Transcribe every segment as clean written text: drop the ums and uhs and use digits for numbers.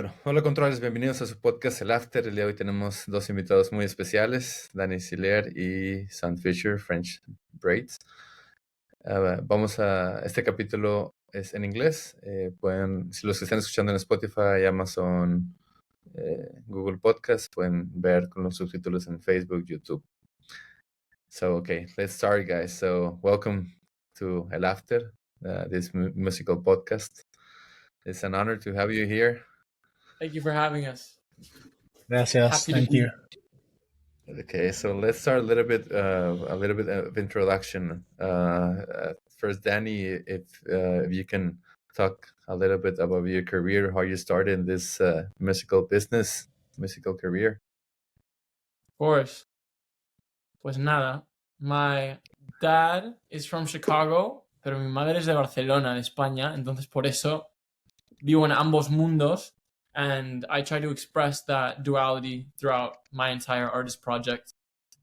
Bueno, hola controles, bienvenidos a su podcast El After. El día de hoy tenemos dos invitados muy especiales, Danny Siller y Sam Fisher, French BRAIDS. Este capítulo es en inglés. Si los que están escuchando en Spotify, Amazon, Google Podcast, pueden ver con los subtítulos en Facebook, YouTube. So, okay, let's start, guys. So, welcome to El After, this musical podcast. It's an honor to have you here. Thank you for having us. Gracias. Happy Thank you. Okay, so let's start a little bit of introduction. First, Danny, if you can talk a little bit about your career, how you started in this musical career. Of course. Pues nada, my dad is from Chicago, pero mi madre es de Barcelona, de España, entonces por eso vivo en ambos mundos, and I try to express that duality throughout my entire artist project.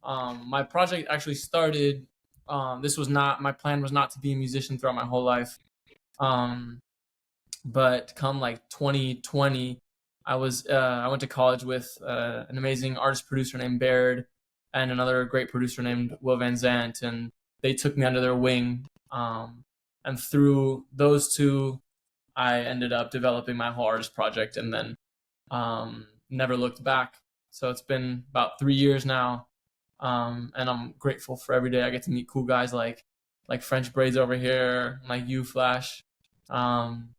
My project actually started, my plan was not to be a musician throughout my whole life, but come like 2020, I went to college with an amazing artist producer named Baird and another great producer named Will Van Zant, and they took me under their wing. And through those two, I ended up developing my whole artist project and then never looked back. So it's been about 3 years now, and I'm grateful for every day I get to meet cool guys like French Braids over here, like you, Flash, and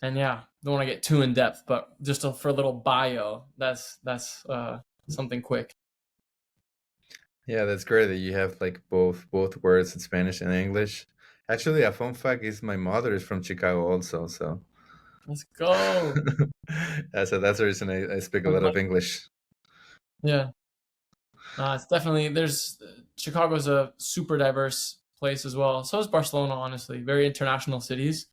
yeah, don't want to get too in depth, but just for a little bio, that's something quick. Yeah, that's great that you have like both words in Spanish and English. Actually, a fun fact is my mother is from Chicago also, so Let's go. so that's the reason I speak a lot of English. Yeah. It's definitely, Chicago's a super diverse place as well. So is Barcelona, honestly. Very international cities.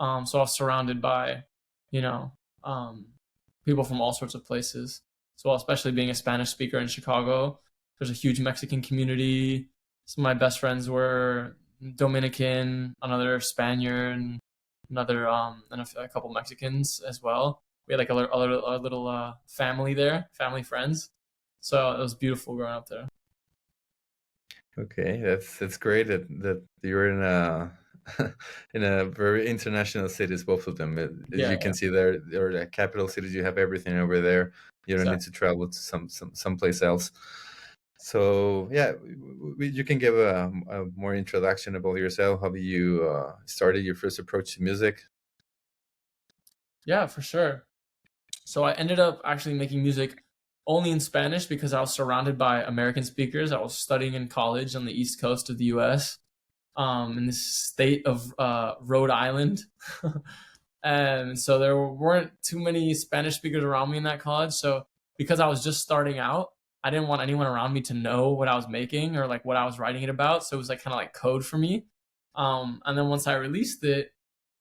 So I was surrounded by, people from all sorts of places. So especially being a Spanish speaker in Chicago, there's a huge Mexican community. Some of my best friends were Dominican, another Spaniard, another and a couple Mexicans as well. We had like a little family there, family friends. So it was beautiful growing up there. Okay, that's great that you're in a in a very international cities, both of them. As you can see, there are the capital cities. You have everything over there. You don't need to travel to someplace else. So yeah, you can give a more introduction about yourself. How you started your first approach to music? Yeah, for sure. So I ended up actually making music only in Spanish because I was surrounded by American speakers. I was studying in college on the East Coast of the US, in the state of Rhode Island. And so there weren't too many Spanish speakers around me in that college. So because I was just starting out, I didn't want anyone around me to know what I was making or like what I was writing it about. So it was like kind of like code for me. And then once I released it,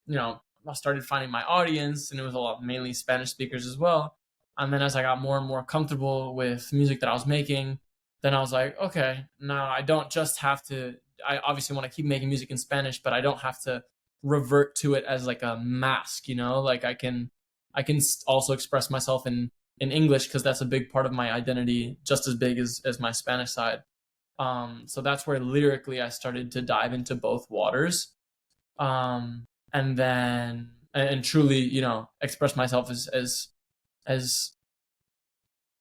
I started finding my audience, and it was a lot mainly Spanish speakers as well. And then as I got more and more comfortable with music that I was making, then I was like, okay, now I don't just have to, I obviously want to keep making music in Spanish, but I don't have to revert to it as like a mask, like I can also express myself in English because that's a big part of my identity, just as big as my Spanish side. So that's where lyrically I started to dive into both waters. And then and truly, express myself as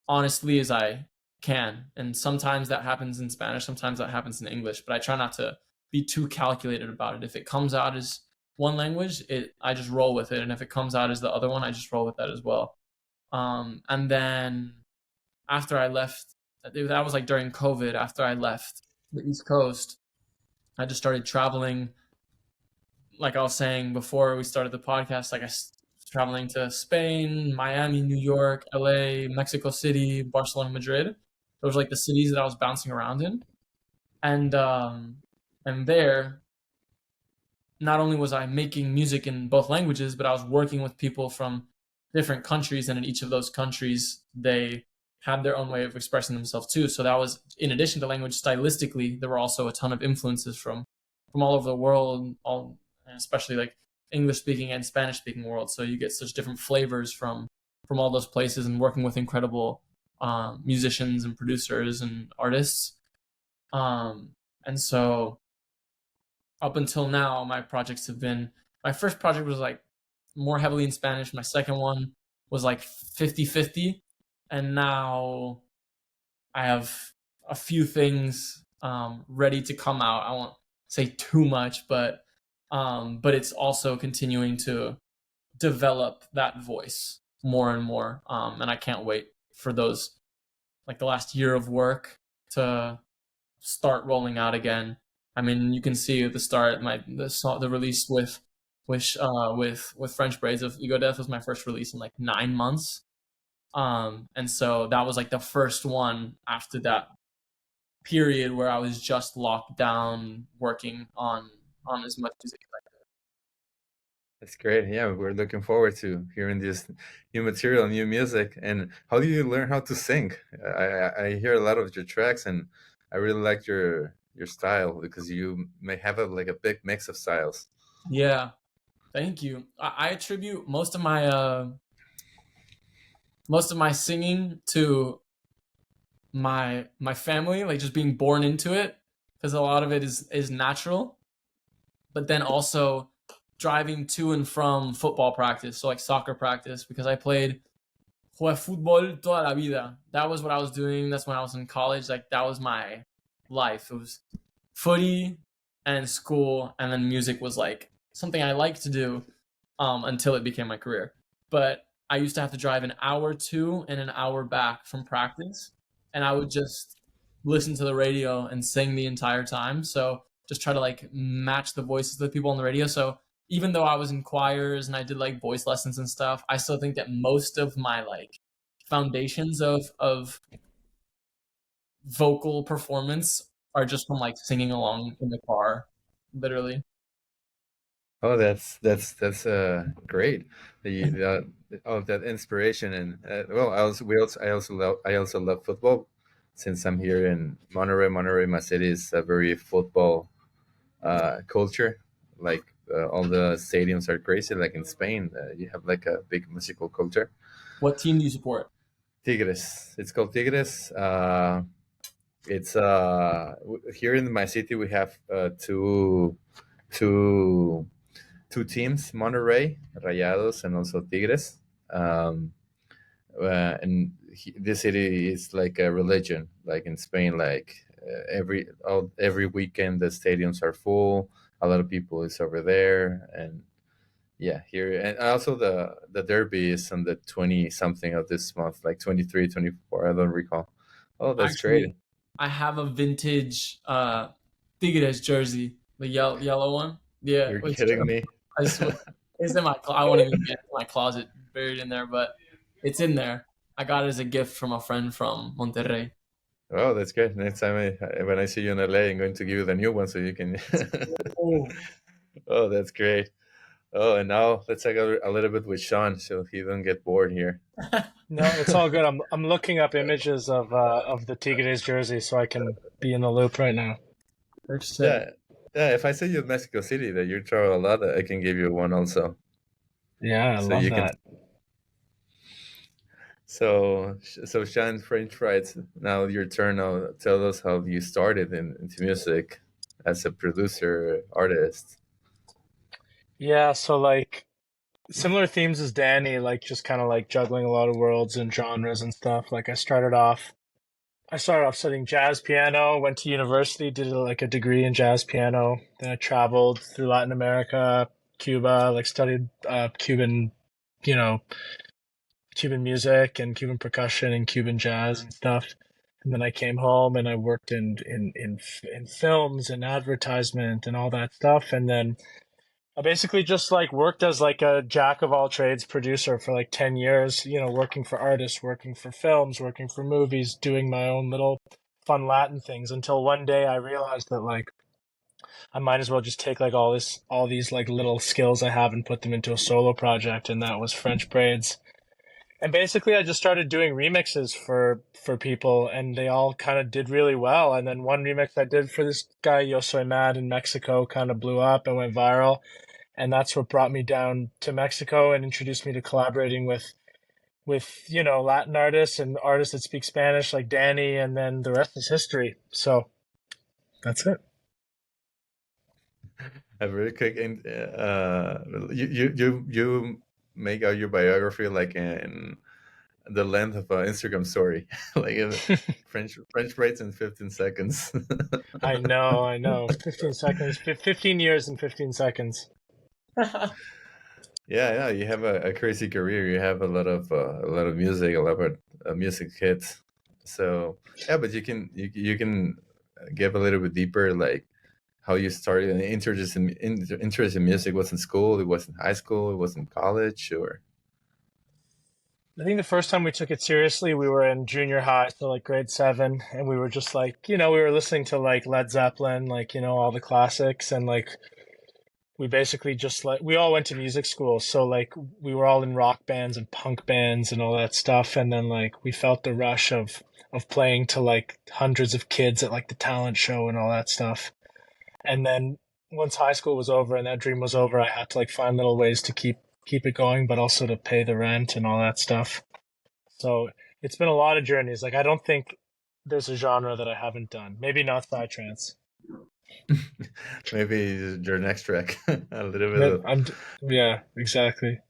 honestly as I can. And sometimes that happens in Spanish, sometimes that happens in English, but I try not to be too calculated about it. If it comes out as one language, I just roll with it. And if it comes out as the other one, I just roll with that as well. And then after I left, that was like during COVID, after I left the East Coast, I just started traveling. Like I was saying before we started the podcast, like I was traveling to Spain, Miami, New York, LA, Mexico City, Barcelona, Madrid. Those were like the cities that I was bouncing around in. And there, not only was I making music in both languages, but I was working with people from different countries, and in each of those countries, they had their own way of expressing themselves too. So that was, in addition to language, stylistically, there were also a ton of influences from all over the world, especially like English speaking and Spanish speaking world. So you get such different flavors from all those places, and working with incredible musicians and producers and artists. And so up until now, my projects have been, my first project was like more heavily in Spanish. My second one was like 50-50. And now I have a few things ready to come out. I won't say too much, but it's also continuing to develop that voice more and more. And I can't wait for those, like the last year of work, to start rolling out again. I mean, you can see at the start, the release with French Braids of EGODEATH was my first release in like 9 months. And so that was like the first one after that period where I was just locked down working on as much music as I could. That's great. Yeah, we're looking forward to hearing this new material, new music. And how do you learn how to sing? I hear a lot of your tracks, and I really like your style, because you may have a big mix of styles. Yeah, thank you. I attribute most of my singing to my family, like just being born into it, because a lot of it is natural. But then also driving to and from football practice, so like soccer practice, because I played fútbol toda la vida. That was what I was doing. That's when I was in college. Like that was my life. It was footy and school, and then music was like something I liked to do until it became my career. But I used to have to drive an hour to and an hour back from practice, and I would just listen to the radio and sing the entire time. So just try to like match the voices of the people on the radio. So even though I was in choirs and I did like voice lessons and stuff, I still think that most of my like foundations of vocal performance are just from like singing along in the car, literally. Oh, that's great. That inspiration. And well, I also love football, since I'm here in Monterrey. Monterrey, my city, is a very football culture. Like all the stadiums are crazy. Like in Spain, you have like a big musical culture. What team do you support? Tigres. It's called Tigres. It's here in my city we have two teams: Monterrey Rayados and also Tigres. And this city is like a religion. Like in Spain, like every weekend the stadiums are full. A lot of people is over there, and yeah, here. And also the derby is on the 20 something of this month, like 23, 24. I don't recall. Oh, that's Actually, great. I have a vintage Tigres jersey, the yellow one. Yeah, You're it's kidding me. I swear, it's in my. I won't even get it in my closet, buried in there, but it's in there. I got it as a gift from a friend from Monterrey. Oh, that's great. Next time when I see you in LA, I'm going to give you the new one so you can. Oh, Oh, that's great. Oh, and now let's talk a little bit with Sean so he don't get bored here. No, it's all good. I'm looking up images of the Tigres jersey so I can be in the loop right now. Yeah, yeah. If I see you in Mexico City that you travel a lot, I can give you one also. Yeah, I So love you can. that. So Sean, French fries. Now your turn. Now tell us how you started into music as a producer, artist. Yeah, so like similar themes as Danny, like just kind of like juggling a lot of worlds and genres and stuff. Like I started off studying jazz piano, went to university, did like a degree in jazz piano. Then I traveled through Latin America, Cuba, like studied Cuban, you know, Cuban music and Cuban percussion and Cuban jazz and stuff. And then I came home and I worked in films and advertisement and all that stuff. And then I basically just like worked as like a jack of all trades producer for like 10 years, working for artists, working for films, working for movies, doing my own little fun Latin things until one day I realized that like I might as well just take like all these like little skills I have and put them into a solo project. And that was French Braids. And basically I just started doing remixes for people and they all kind of did really well. And then one remix I did for this guy, Yo Soy Mad in Mexico, kind of blew up and went viral. and that's what brought me down to Mexico and introduced me to collaborating with Latin artists and artists that speak Spanish like Danny, and then the rest is history. So that's it. A very quick, you make out your biography like in the length of an Instagram story, like French braids in 15 seconds. I know. 15 seconds, 15 years and 15 seconds. Yeah, you have a crazy career. You have a lot of music, a lot of music hits. So yeah, but you can give a little bit deeper, like how you started and interest in music. Was in school? It was in high school? It was in college? Or I think the first time we took it seriously, we were in junior high, so like grade 7, and we were just like, we were listening to like Led Zeppelin, like, all the classics, and like we basically just like, we all went to music school, so like we were all in rock bands and punk bands and all that stuff, and then like we felt the rush of playing to like hundreds of kids at like the talent show and all that stuff. And then once high school was over and that dream was over, I had to like find little ways to keep it going, but also to pay the rent and all that stuff. So it's been a lot of journeys. Like I don't think there's a genre that I haven't done. Maybe not psytrance. maybe your next track, a little bit of. Yeah, exactly.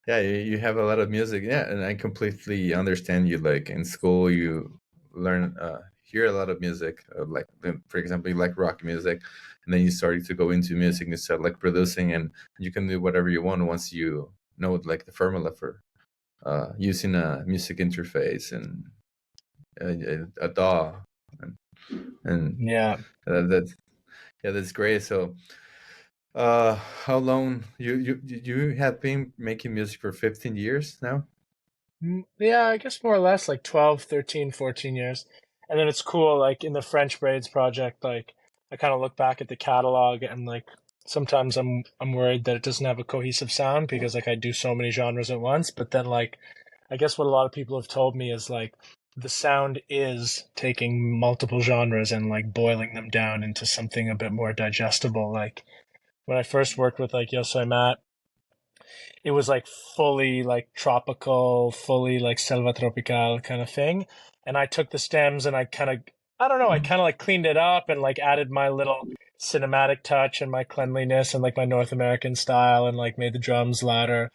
Yeah, you have a lot of music. Yeah, and I completely understand you. Like in school, you learn hear a lot of music. Like for example, you like rock music, and then you started to go into music and start like producing, and you can do whatever you want once you know like the formula for using a music interface and a DAW, and Yeah. That's great. So how long you have been making music for 15 years now? Yeah, I guess more or less like 12, 13, 14 years. And then it's cool, like in the French Braids project, like I kind of look back at the catalog and like sometimes I'm worried that it doesn't have a cohesive sound because like I do so many genres at once. But then like I guess what a lot of people have told me is like the sound is taking multiple genres and like boiling them down into something a bit more digestible. Like when I first worked with like Yo Soy Matt, it was like fully like tropical, fully like selva tropical kind of thing. And I took the stems and I kind of, I don't know, I kind of like cleaned it up and like added my little cinematic touch and my cleanliness and like my North American style and like made the drums louder.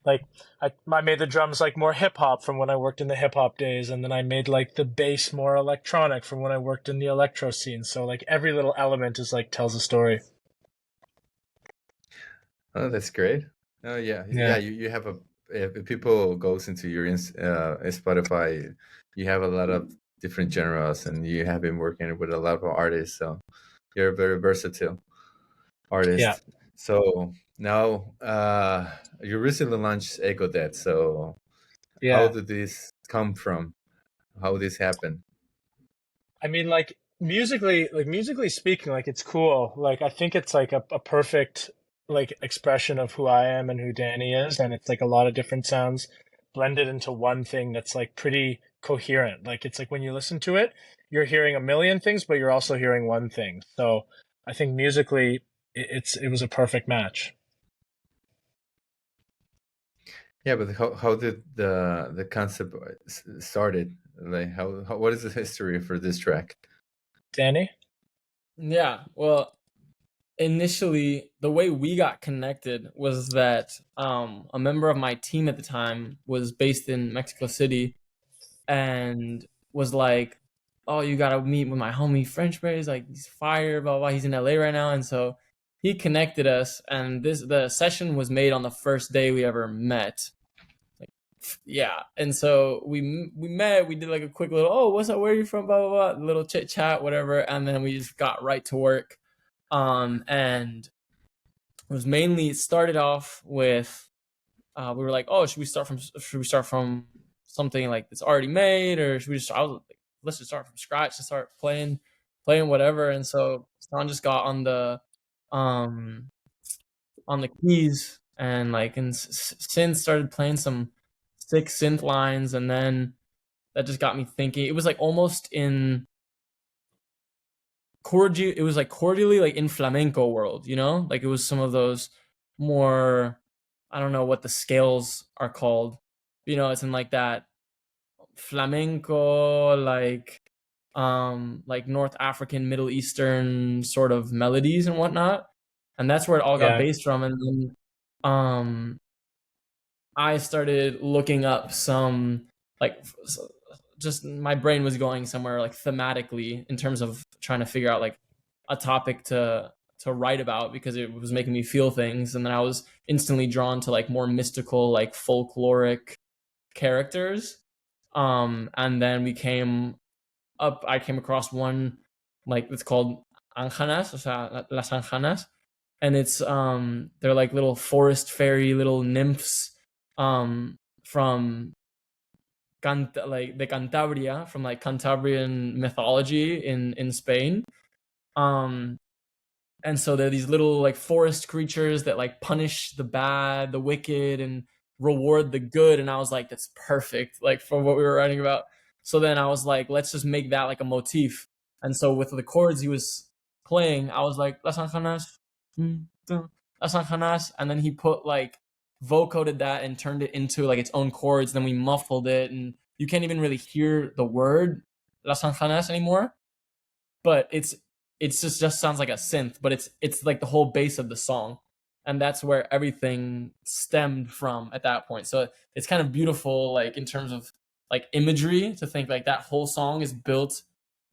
Like I made the drums like more hip hop from when I worked in the hip hop days, and then I made like the bass more electronic from when I worked in the electro scene. So like every little element is like tells a story. Oh, that's great. Oh yeah. You have if people goes into your Spotify, you have a lot of different genres, and you have been working with a lot of artists. So you're a very versatile artist. Yeah. So now you recently launched EGODEATH. So how Yeah. did this come from? How did this happen? I mean, like musically speaking, like it's cool. Like I think it's like a perfect like expression of who I am and who Danny is, and it's like a lot of different sounds blended into one thing that's like pretty coherent. Like it's like when you listen to it, you're hearing a million things, but you're also hearing one thing. So I think musically, it was a perfect match. Yeah, but how did the concept started? Like how what is the history for this track? Danny? Yeah, well, initially the way we got connected was that a member of my team at the time was based in Mexico City and was like, "Oh, you gotta meet with my homie French Braids, like he's fire, blah blah. He's in LA right now." And so he connected us, and the session was made on the first day we ever met. Like, yeah, and so we met. We did like a quick little, "Oh, what's up? Where are you from?" Blah blah blah, little chit chat, whatever, and then we just got right to work. And it was mainly, it started off with we were like, "Oh, should we start from something like that's already made, or should we just?" I was like, "Let's just start from scratch and start playing whatever." And so Stan just got um on the keys and like and synth started playing some sick synth lines, and then that just got me thinking. It was like almost in it was like cordially like in flamenco world, you know, like it was some of those more, I don't know what the scales are called, you know, it's in like that flamenco, like North African, Middle Eastern sort of melodies and whatnot, and that's where it all got based from. And then I started looking up some, like, just my brain was going somewhere like thematically in terms of trying to figure out like a topic to write about, because it was making me feel things. And then I was instantly drawn to like more mystical, like folkloric characters. And then I came across one, like, it's called Anjanas, o sea, las Anjanas, and it's they're like little forest fairy little nymphs from like the Cantabria, from like Cantabrian mythology in Spain. And so they're these little like forest creatures that like punish the bad, the wicked, and reward the good. And I was like, that's perfect, like, for what we were writing about. So then I was like, let's just make that like a motif. And so with the chords he was playing, I was like, las anjanas, las anjanas, and then he put like vocoded that and turned it into like its own chords. Then we muffled it, and you can't even really hear the word las anjanas anymore, but it's just sounds like a synth, but it's like the whole base of the song, and that's where everything stemmed from at that point. So it's kind of beautiful, like in terms of like imagery, to think like that whole song is built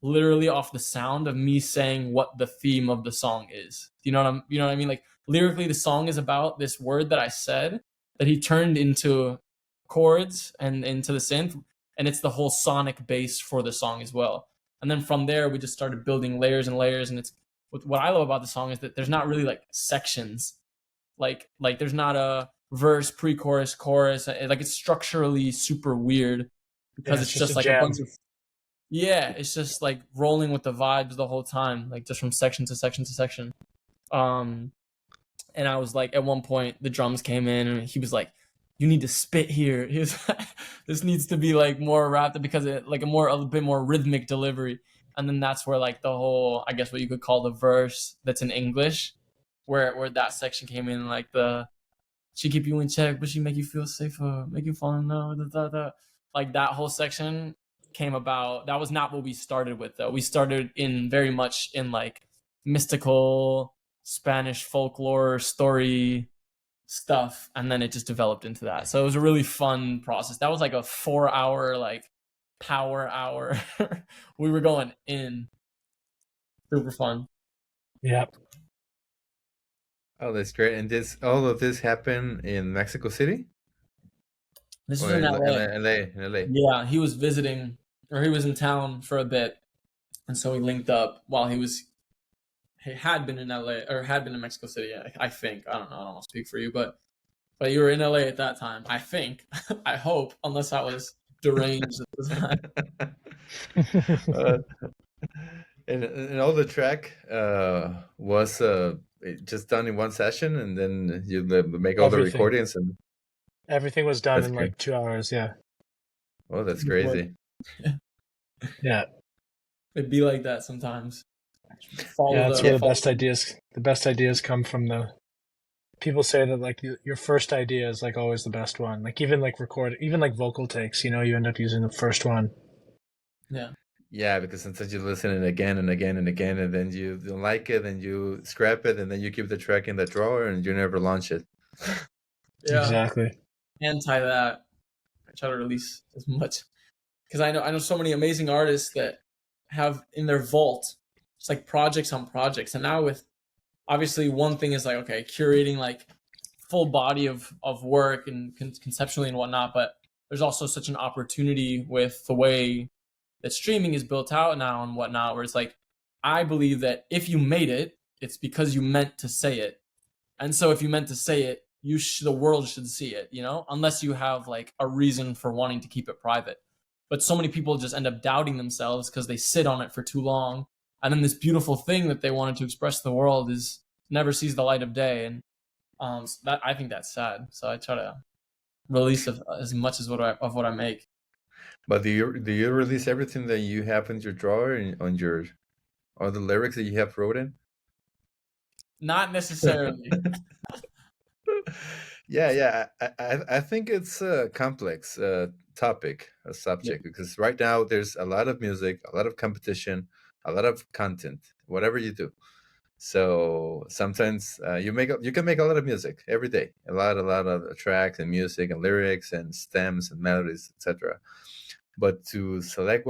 literally off the sound of me saying what the theme of the song is. You know what I mean? Like lyrically, the song is about this word that I said that he turned into chords and into the synth, and it's the whole sonic base for the song as well. And then from there, we just started building layers and layers. And it's what I love about the song is that there's not really like sections, like there's not a verse, pre-chorus, chorus. Like it's structurally super weird, because it's just like a bunch of, it's just like rolling with the vibes the whole time, like just from section to section to section. And I was like, at one point the drums came in and he was like, you need to spit here. He was like, this needs to be like more rapped, because it like a bit more rhythmic delivery. And then that's where like the whole, I guess what you could call the verse that's in English, where that section came in, like she keep you in check, but she make you feel safer, make you fall in love, like that whole section came about. That was not what we started with though. We started in very much in like mystical Spanish folklore story stuff, and then it just developed into that. So it was a really fun process. That was like a 4-hour like power hour. We were going in, super fun. Yeah. Oh, that's great. And all of this happened in Mexico City? This was in LA. LA. Yeah, he was visiting, or he was in town for a bit, and so we linked up while he had been in LA, or had been in Mexico City. I think, I don't know, I don't want to speak for you, but you were in LA at that time, I think. I hope, unless I was deranged at the time. And all the track was just done in one session, and then you make all the recordings, and everything was done in like 2 hours. Yeah. Oh, that's crazy. Yeah. It'd be like that sometimes. That's where the best ideas come from. The people say that like your first idea is like always the best one. Like even like vocal takes, you end up using the first one. Yeah. Yeah, because sometimes you listen it again and again and again, and then you don't like it, and you scrap it, and then you keep the track in the drawer, and you never launch it. Yeah. Exactly. Anti that. I try to release as much, because I know so many amazing artists that have in their vault just like projects on projects. And now with, obviously one thing is like, okay, curating like full body of work and conceptually and whatnot, but there's also such an opportunity with the way that streaming is built out now and whatnot, where it's like, I believe that if you made it, it's because you meant to say it. And so if you meant to say it, the world should see it, unless you have like a reason for wanting to keep it private. But so many people just end up doubting themselves because they sit on it for too long. And then this beautiful thing that they wanted to express to the world never sees the light of day. And that, I think that's sad. So I try to release as much of what I make. But do you release everything that you have in your drawer on your all the lyrics that you have wrote in? Not necessarily. Yeah. I think it's a complex topic, a subject, because right now there's a lot of music, a lot of competition, a lot of content, whatever you do. So sometimes you can make a lot of music every day, a lot of tracks and music and lyrics and stems and melodies, etc. But to select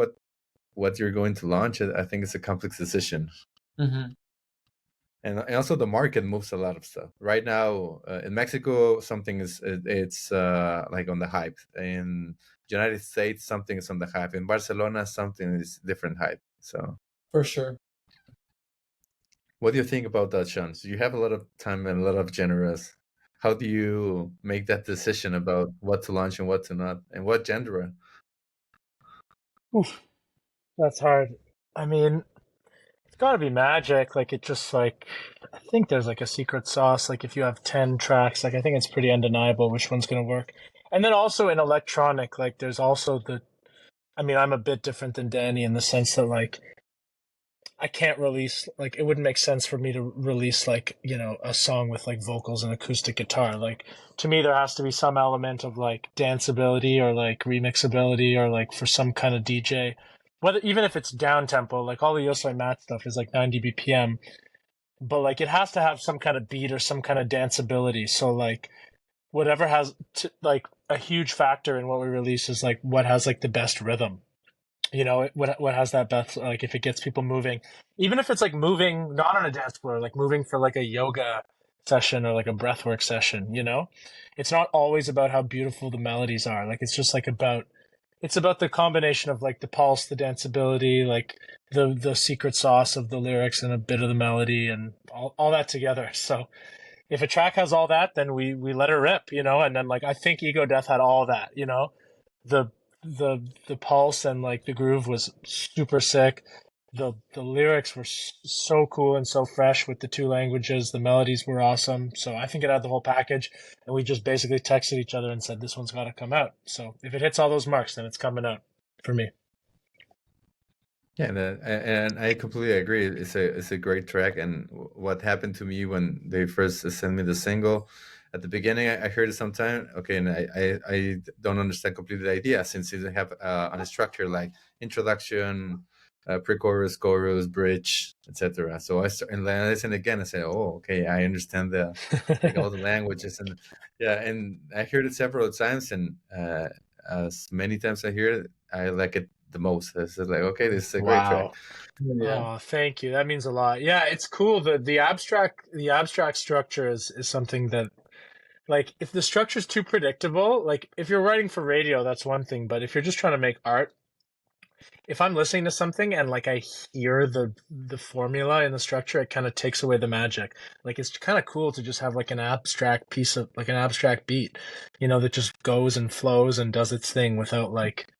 what you're going to launch, I think it's a complex decision. Mm-hmm. And also the market moves a lot of stuff right now. In Mexico, something it's like on the hype. In United States, something is on the hype. In Barcelona, something is different hype. So for sure. What do you think about that, Sean? So you have a lot of time and a lot of generous. How do you make that decision about what to launch and what to not, and what genre? Oof, that's hard. I mean, it's got to be magic. Like it just like I think there's like a secret sauce. Like if you have 10 tracks, like I think it's pretty undeniable which one's gonna work. And then also in electronic, like there's also I mean, I'm a bit different than Danny in the sense that like I can't release like it wouldn't make sense for me to release like, you know, a song with like vocals and acoustic guitar. Like to me there has to be some element of like danceability or like remixability or like for some kind of DJ. Whether even if it's down tempo, like all the Yosai Matt stuff is like 90 BPM, but like it has to have some kind of beat or some kind of danceability. So like whatever has like a huge factor in what we release is like what has like the best rhythm, you know, what has that best, like if it gets people moving, even if it's like moving not on a dance floor, like moving for like a yoga session or like a breathwork session, you know, it's not always about how beautiful the melodies are. Like it's just like it's about the combination of like the pulse, the danceability, like the secret sauce of the lyrics and a bit of the melody and all that together. So if a track has all that, then we let it rip, you know. And then like I think EGODEATH had all that, you know, the the pulse and like the groove was super sick. The lyrics were so cool and so fresh with the two languages. The melodies were awesome. So I think it had the whole package. And we just basically texted each other and said, this one's got to come out. So if it hits all those marks, then it's coming out for me. Yeah, and I completely agree. It's a great track. And what happened to me when they first sent me the single, at the beginning I heard it sometime. Okay, and I don't understand completely the idea since it have on a structure like introduction, pre-chorus, chorus, bridge, etc. So and then I listen again. I say, oh, okay, I understand like all the languages and yeah. And I heard it several times, and as many times I hear it, I like it the most. It's like, okay, this is a great track. Yeah. Oh, thank you. That means a lot. Yeah, it's cool. The abstract structure is something that like if the structure is too predictable, like if you're writing for radio, that's one thing. But if you're just trying to make art, if I'm listening to something and like I hear the formula in the structure, it kind of takes away the magic. Like it's kind of cool to just have like an abstract piece of like an abstract beat, you know, that just goes and flows and does its thing without like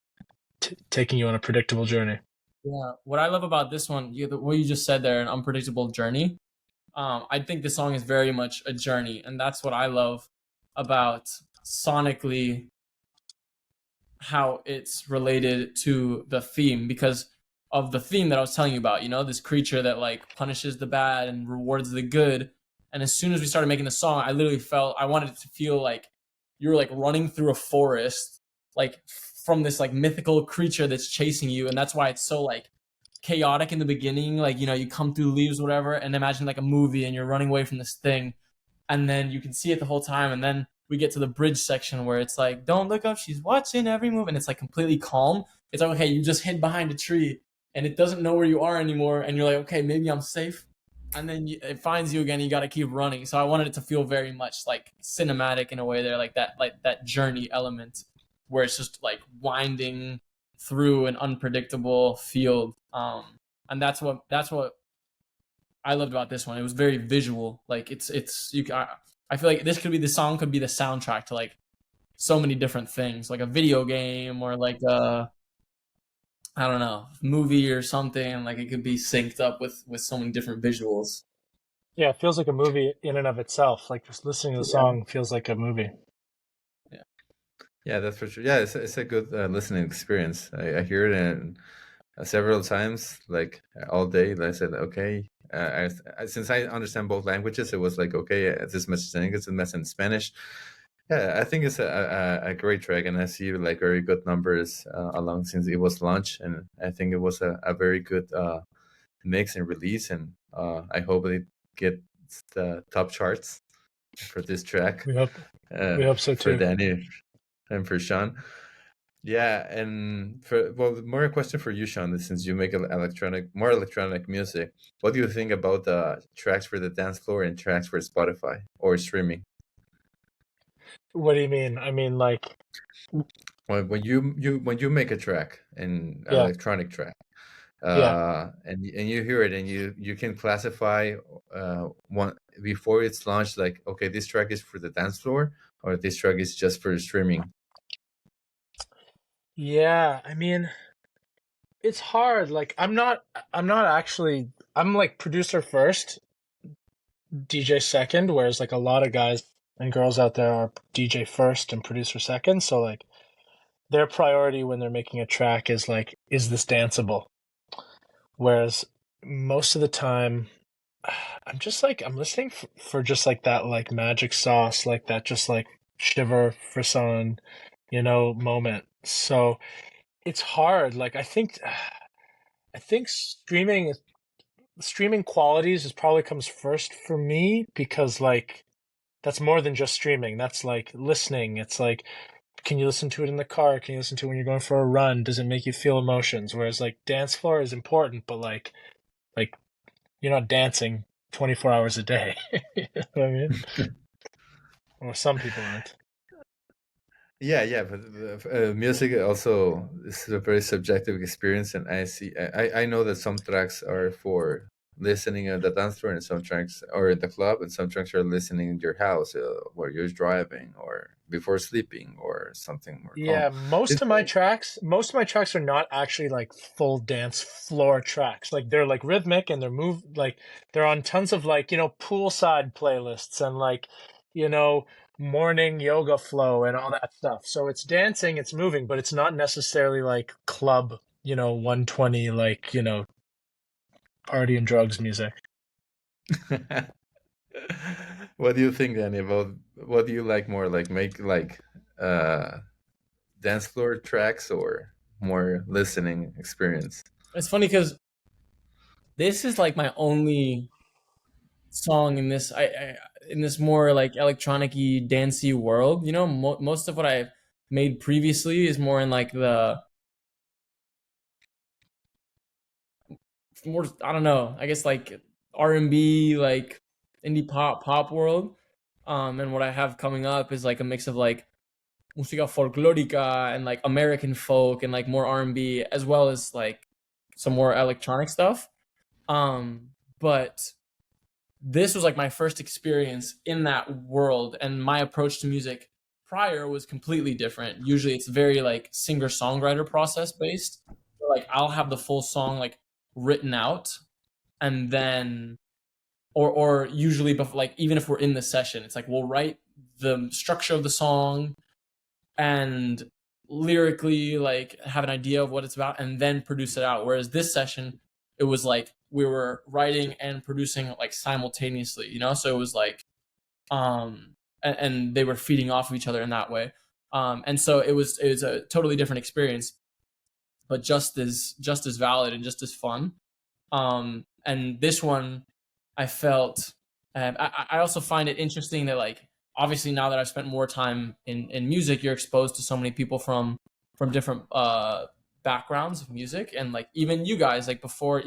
taking you on a predictable journey. Yeah, what I love about this one, what you just said there, an unpredictable journey. I think the song is very much a journey, and that's what I love about sonically how it's related to the theme, because of the theme that I was telling you about, you know, this creature that like punishes the bad and rewards the good. And as soon as we started making the song, I literally felt I wanted it to feel like you were like running through a forest, like from this like mythical creature that's chasing you. And that's why it's so like chaotic in the beginning. Like, you know, you come through leaves, whatever, and imagine like a movie and you're running away from this thing. And then you can see it the whole time. And then we get to the bridge section where it's like, don't look up, she's watching every move. And it's like completely calm. It's like, okay, you just hid behind a tree and it doesn't know where you are anymore. And you're like, okay, maybe I'm safe. And then it finds you again. You got to keep running. So I wanted it to feel very much like cinematic in a way there, like that journey element where it's just like winding through an unpredictable field. And that's what I loved about this one. It was very visual. Like I feel like this could be the soundtrack to like so many different things, like a video game or like a, I don't know, movie or something. Like it could be synced up with so many different visuals. Yeah, it feels like a movie in and of itself. Like just listening to the song feels like a movie. Yeah, that's for sure. Yeah, it's a good listening experience. I hear it, and several times, like all day. I said, okay, since I understand both languages, it was like, okay, this message in English, this message in Spanish. Yeah, I think it's a great track, and I see like very good numbers along since it was launched, and I think it was a very good mix and release, and I hope it gets the top charts for this track. We hope so too. For Danny and for Sean. Yeah, and more a question for you, Sean, since you make more electronic music. What do you think about the tracks for the dance floor and tracks for Spotify or streaming? What do you mean? I mean, like, when you make a track, an yeah, electronic track, yeah, and you hear it, and you can classify one before it's launched, like, okay, this track is for the dance floor, or this track is just for streaming. yeah. I mean, it's hard. Like, I'm not actually. I'm like producer first, DJ second, whereas like a lot of guys and girls out there are DJ first and producer second. So like their priority when they're making a track is like, is this danceable? Whereas most of the time, I'm just like, I'm listening for just like that, like magic sauce, like that, just like shiver, frisson, moment. So it's hard. Like I think streaming qualities is probably comes first for me, because like that's more than just streaming. That's like listening. It's like, can you listen to it in the car? Can you listen to it when you're going for a run? Does it make you feel emotions? Whereas like dance floor is important, but like you're not dancing 24 hours a day. You know what I mean? Or some people aren't. Yeah, but music also is a very subjective experience, and I know that some tracks are for listening at the dance floor, and some tracks are in the club, and some tracks are listening in your house while you're driving or before sleeping or something more calm. Yeah, most of my tracks are not actually like full dance floor tracks. Like they're like rhythmic and they're on tons of like, poolside playlists and like, morning yoga flow and all that stuff. So it's dancing, it's moving, but it's not necessarily like club, 120, like, party and drugs music. What do you think, Danny, about what do you like more, like make like dance floor tracks or more listening experience? It's funny because this is like my only song in this in this more like electronic-y dancey world. Most of what I've made previously is more in like the more, I don't know, I guess like R&B, like indie pop world. And what I have coming up is like a mix of like música folclórica and like American folk and like more R&B, as well as like some more electronic stuff. But this was like my first experience in that world, and my approach to music prior was completely different. Usually it's very like singer-songwriter process based. So, like I'll have the full song like written out, and then or usually before, like even if we're in the session, it's like we'll write the structure of the song and lyrically like have an idea of what it's about and then produce it out. Whereas this session, it was like we were writing and producing like simultaneously, so it was like and they were feeding off of each other in that way. And so it was a totally different experience, but just as valid and just as fun. And this one I felt I also find it interesting that like obviously now that I've spent more time in music, you're exposed to so many people from different backgrounds of music. And like even you guys, like before,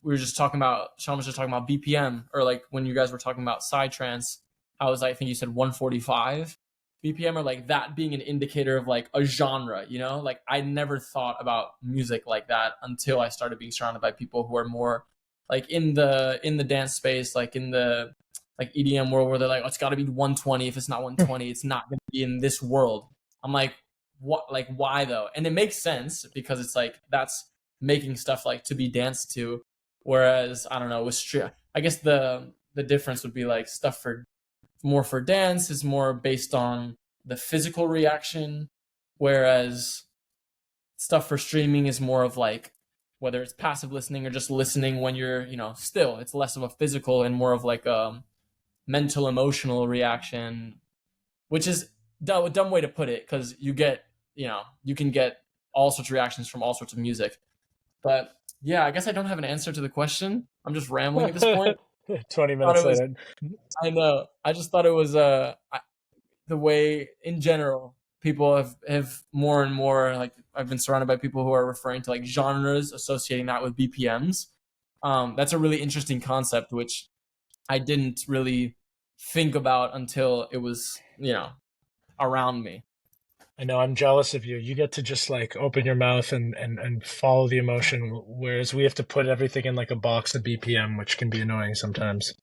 we were just talking about, Sean was just talking about BPM, or like when you guys were talking about psytrance, I think you said 145 BPM, or like that being an indicator of like a genre, like I never thought about music like that until I started being surrounded by people who are more like in the dance space, like in the like EDM world, where they're like, oh, it's got to be 120. If it's not 120, it's not going to be in this world. I'm like, what? Like, why though? And it makes sense because it's like that's making stuff like to be danced to. Whereas I don't know, with I guess the difference would be like stuff for dance is more based on the physical reaction, whereas stuff for streaming is more of like whether it's passive listening or just listening when you're, still. It's less of a physical and more of like a mental, emotional reaction, which is a dumb way to put it, because you can get all sorts of reactions from all sorts of music. But yeah, I guess I don't have an answer to the question. I'm just rambling at this point. 20 minutes later. I know. I just thought it was the way in general people have more and more, like, I've been surrounded by people who are referring to like genres, associating that with BPMs. That's a really interesting concept, which I didn't really think about until it was, around me. I know, I'm jealous of you. You get to just like open your mouth and follow the emotion, whereas we have to put everything in like a box of BPM, which can be annoying sometimes.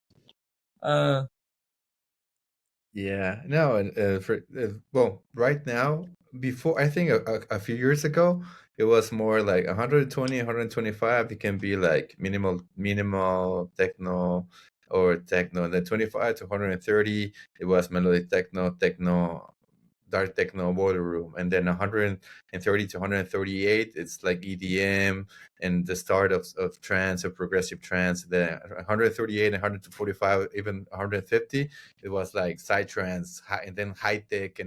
Yeah, no, and well, right now, before I think a few years ago, it was more like 120, 125. It can be like minimal techno or techno, and then 25 to 130, it was melodic techno, dark techno, boiler room, and then 130 to 138, it's like EDM and the start of trance or progressive trance. Then 138 and 145, even 150, it was like side trance, and then high tech.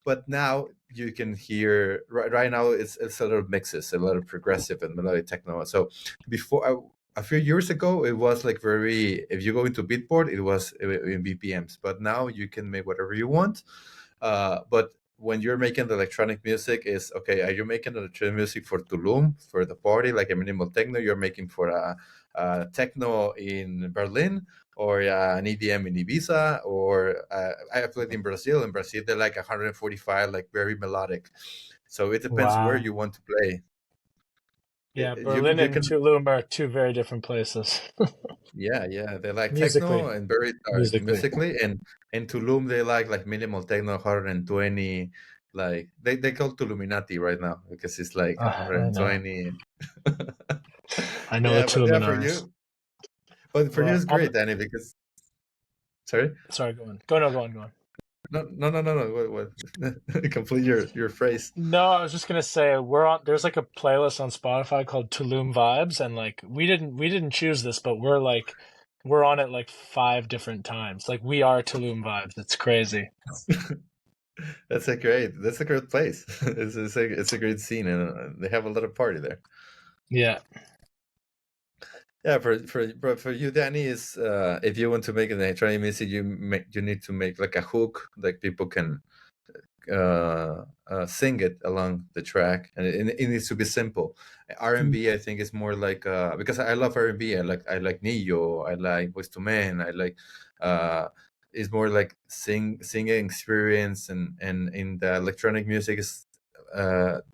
But now you can hear right now it's a lot of mixes, a lot of progressive and melodic techno. So before, a few years ago, it was like if you go into Beatport, it was in BPMs, but now you can make whatever you want. But when you're making the electronic music, is okay, are you making electronic music for Tulum, for the party, like a minimal techno? You're making for a techno in Berlin, or an EDM in Ibiza, or I played in Brazil. In Brazil, they're like 145, like very melodic. So it depends where you want to play. Yeah, Berlin and Tulum are two very different places. Yeah, they like techno and very musically, and in Tulum they like minimal techno, 120. Like they call Tuluminati right now because it's like 120. I know the Tuluminati. For you, but for you it's great, Danny, because sorry, go on. No. What? Complete your phrase. No, I was just gonna say there's like a playlist on Spotify called Tulum Vibes, and like we didn't choose this, but we're on it like 5 different times. Like we are Tulum Vibes. It's crazy. That's a great place. It's a great scene, and they have a lot of party there. Yeah. Yeah, for you, Danny, is if you want to make an electronic music, you need to make like a hook, like people can sing it along the track, and it needs to be simple. R&B, I think, is more like because I love R&B. I like Neo, I like Boyz II Men, I like it's more like singing experience, and in the electronic music is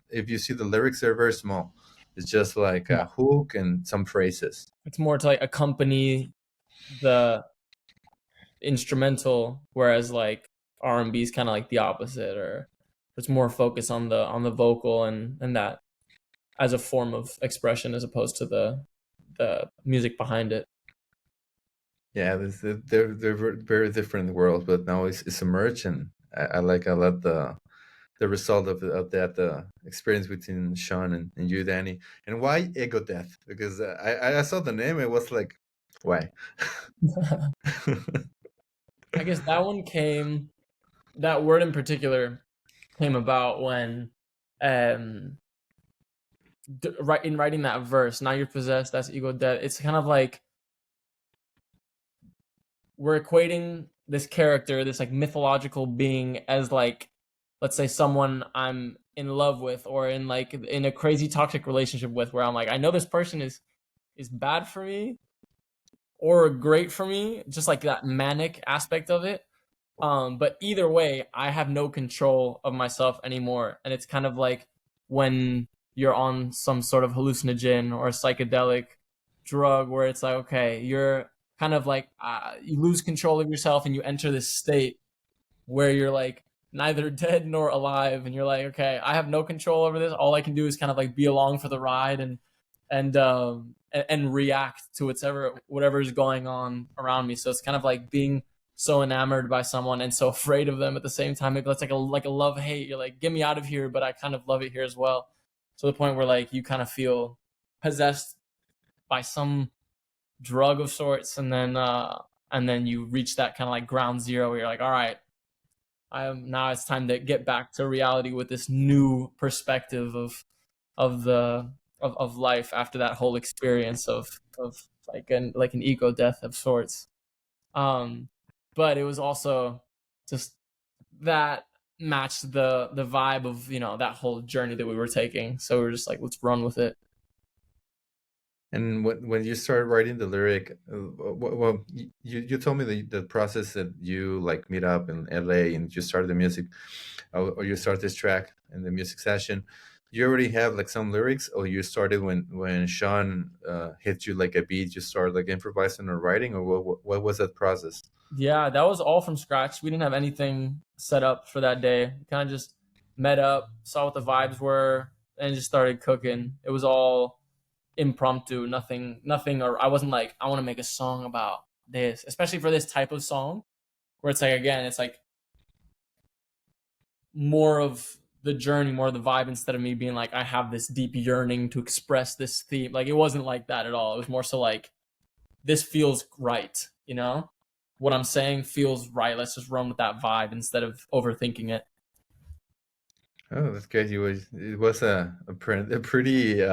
if you see the lyrics, they're very small. It's just like a hook and some phrases. It's more to like accompany the instrumental, whereas like R&B is kind of like the opposite, or it's more focus on the vocal and that as a form of expression as opposed to the music behind it. Yeah, they're very different worlds, but now it's a merge, and I like a lot the result of that experience between Sean and you, Danny. And why EGODEATH? Because I saw the name, it was like, why? I guess that word in particular came about when in writing that verse, now you're possessed, that's EGODEATH. It's kind of like we're equating this character, this like mythological being, as like, let's say someone I'm in love with, or in a crazy toxic relationship with, where I'm like, I know this person is bad for me or great for me, just like that manic aspect of it. But either way, I have no control of myself anymore. And it's kind of like when you're on some sort of hallucinogen or a psychedelic drug, where it's like, okay, you're kind of like, you lose control of yourself and you enter this state where you're like neither dead nor alive, and you're like, okay, I have no control over this. All I can do is kind of like be along for the ride and react to whatever is going on around me. So it's kind of like being so enamored by someone and so afraid of them at the same time. Maybe that's like a love hate. You're like, get me out of here, but I kind of love it here as well. To the point where like you kind of feel possessed by some drug of sorts, and then you reach that kind of like ground zero where you're like, all right, now it's time to get back to reality with this new perspective of life after that whole experience of like an ego death of sorts. But it was also just that matched the vibe of, you know, that whole journey that we were taking. So we were just like, let's run with it. And when you started writing the lyric, well, you told me the process that you like meet up in LA and you start the music, or you start this track in the music session. You already have like some lyrics, or you started when Sean hit you like a beat, you started like improvising or writing, or what was that process? Yeah, that was all from scratch. We didn't have anything set up for that day. We kind of just met up, saw what the vibes were, and just started cooking. It was all impromptu, nothing, or I wasn't like, I want to make a song about this, especially for this type of song where it's like, again, it's like more of the journey, more of the vibe, instead of me being like, I have this deep yearning to express this theme. Like, it wasn't like that at all. It was more so like, this feels right, you know? What I'm saying feels right. Let's just run with that vibe instead of overthinking it. Oh, that's great. It was a pretty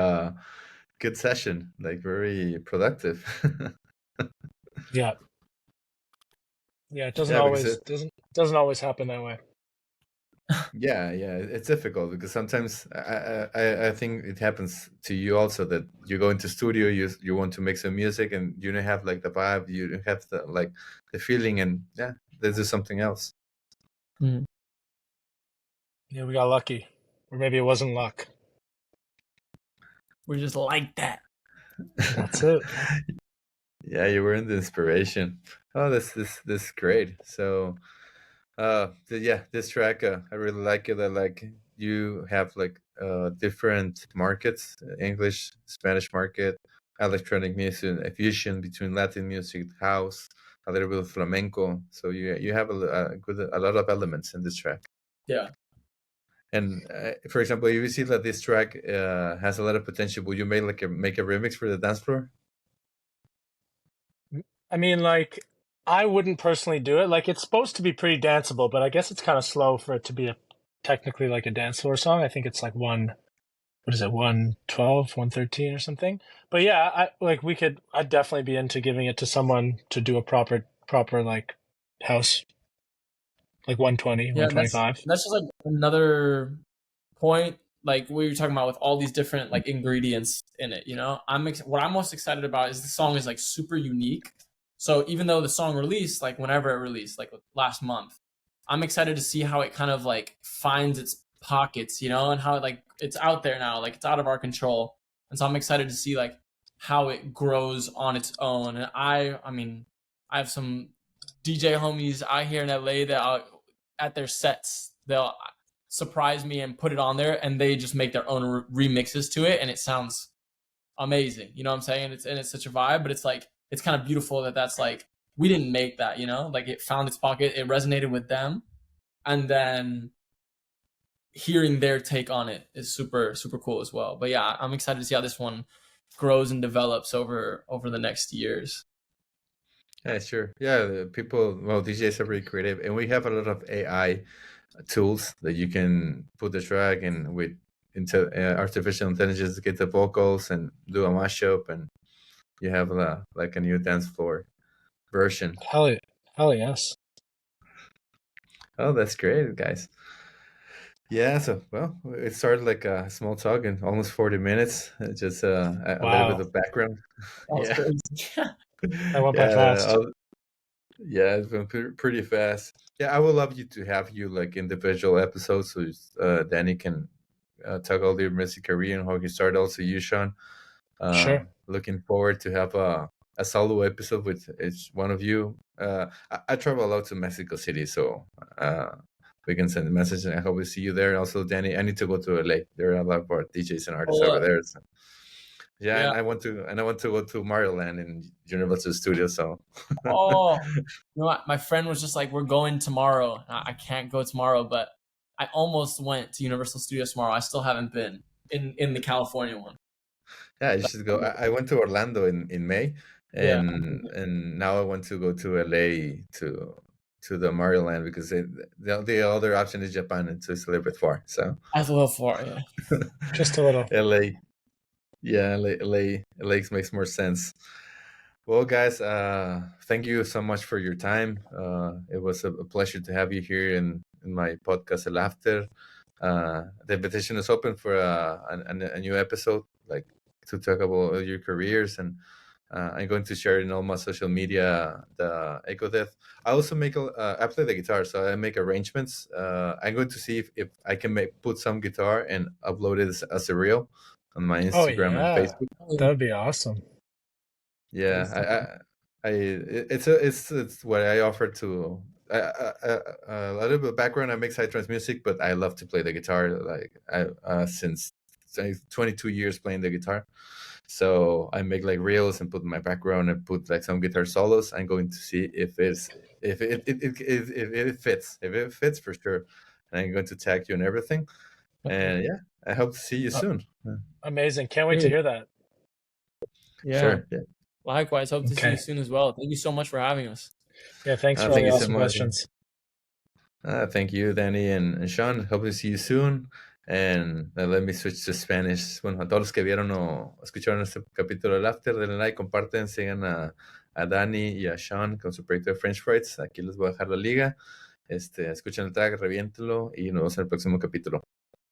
good session, like very productive. Yeah. Yeah, it doesn't Yeah, because always doesn't always happen that way. yeah, it's difficult because sometimes I think it happens to you also that you go into studio, you want to make some music and you don't have like the vibe, you don't have the like the feeling, and yeah, this is something else. Mm. Yeah, we got lucky, or maybe it wasn't luck. We're just like that. That's it. Yeah, you were in the inspiration. Oh, this great. So yeah, this track I really like it. I like you have like different markets: English, Spanish market, electronic music, a fusion between Latin music, house, a little bit of flamenco. So you have a lot of elements in this track. Yeah. And for example, if you see that this track has a lot of potential, would you make a remix for the dance floor? I mean, like, I wouldn't personally do it. Like, it's supposed to be pretty danceable, but I guess it's kind of slow for it to be technically like a dance floor song. I think it's like 112, 113 or something. But yeah, I'd definitely be into giving it to someone to do a proper like house, like 120, Yeah, 125. that's just like another point, like we were talking about with all these different like ingredients in it, you know. What I'm most excited about is the song is like super unique. So even though the song released like whenever it released, like last month, I'm excited to see how it kind of like finds its pockets, you know, and how it's out there now, like it's out of our control. And so I'm excited to see like how it grows on its own. And I mean, I have some DJ homies out here in LA that at their sets, they'll surprise me and put it on there, and they just make their own remixes to it, and it sounds amazing. You know what I'm saying? It's such a vibe, but it's like, it's kind of beautiful that's like, we didn't make that, you know, like it found its pocket, it resonated with them, and then hearing their take on it is super, super cool as well. But yeah, I'm excited to see how this one grows and develops over the next years. Yeah, sure. Yeah, DJs are very creative, and we have a lot of AI tools that you can put the track in with into artificial intelligence to get the vocals and do a mashup, and you have like a new dance floor version. Hell yes. Oh, that's great, guys. Yeah, so well, it started like a small talk in almost 40 minutes. Just a little bit of background. Yeah. That went by fast. Yeah, it's been pretty fast. Yeah, I would love you to have you like individual episodes so Danny can talk all your music career and how he started. Also, you, Sean. Sure. Looking forward to have a solo episode with each one of you. I travel a lot to Mexico City, so we can send a message, and I hope we see you there. Also, Danny, I need to go to LA. There are a lot of our DJs and artists over there. So. Yeah, and I want to go to Mario Land in Universal Studios. So. Oh, you know what? My friend was just like, "We're going tomorrow." I can't go tomorrow, but I almost went to Universal Studios tomorrow. I still haven't been in the California one. Yeah, you should go. I went to Orlando in May, Yeah. and now I want to go to LA to the Mario Land because the other option is Japan, and so it's a little bit far. So That's a little far, yeah. Just a little. LA, yeah, LA makes more sense. Well, guys, thank you so much for your time. It was a pleasure to have you here in my podcast, El After. The invitation is open for a new episode, like to talk about your careers, and I'm going to share in all my social media the EGODEATH. I also I play the guitar, so I make arrangements. I'm going to see if I can put some guitar and upload it as a reel on my Instagram and Facebook. That would be awesome. Yeah, it's what I offer to a little bit of background. I make psytrance music, but I love to play the guitar. Like since 22 years playing the guitar, so I make like reels and put in my background and put like some guitar solos. I'm going to see if it fits. If it fits for sure, and I'm going to tag you and everything. And yeah, I hope to see you soon. Amazing! Can't wait to hear that. Yeah. Sure. Yeah. Likewise, hope to see you soon as well. Thank you so much for having us. Yeah, thanks for all the awesome questions. Thank you, Danny and Sean. Hope to see you soon. And let me switch to Spanish. Bueno, a todos los que vieron o escucharon este capítulo del After, denle like, comparten, sigan a Danny y a Sean con su proyecto de French Fries. Aquí les voy a dejar la liga. Escuchen el track, reviéntelo y nos vemos en el próximo capítulo.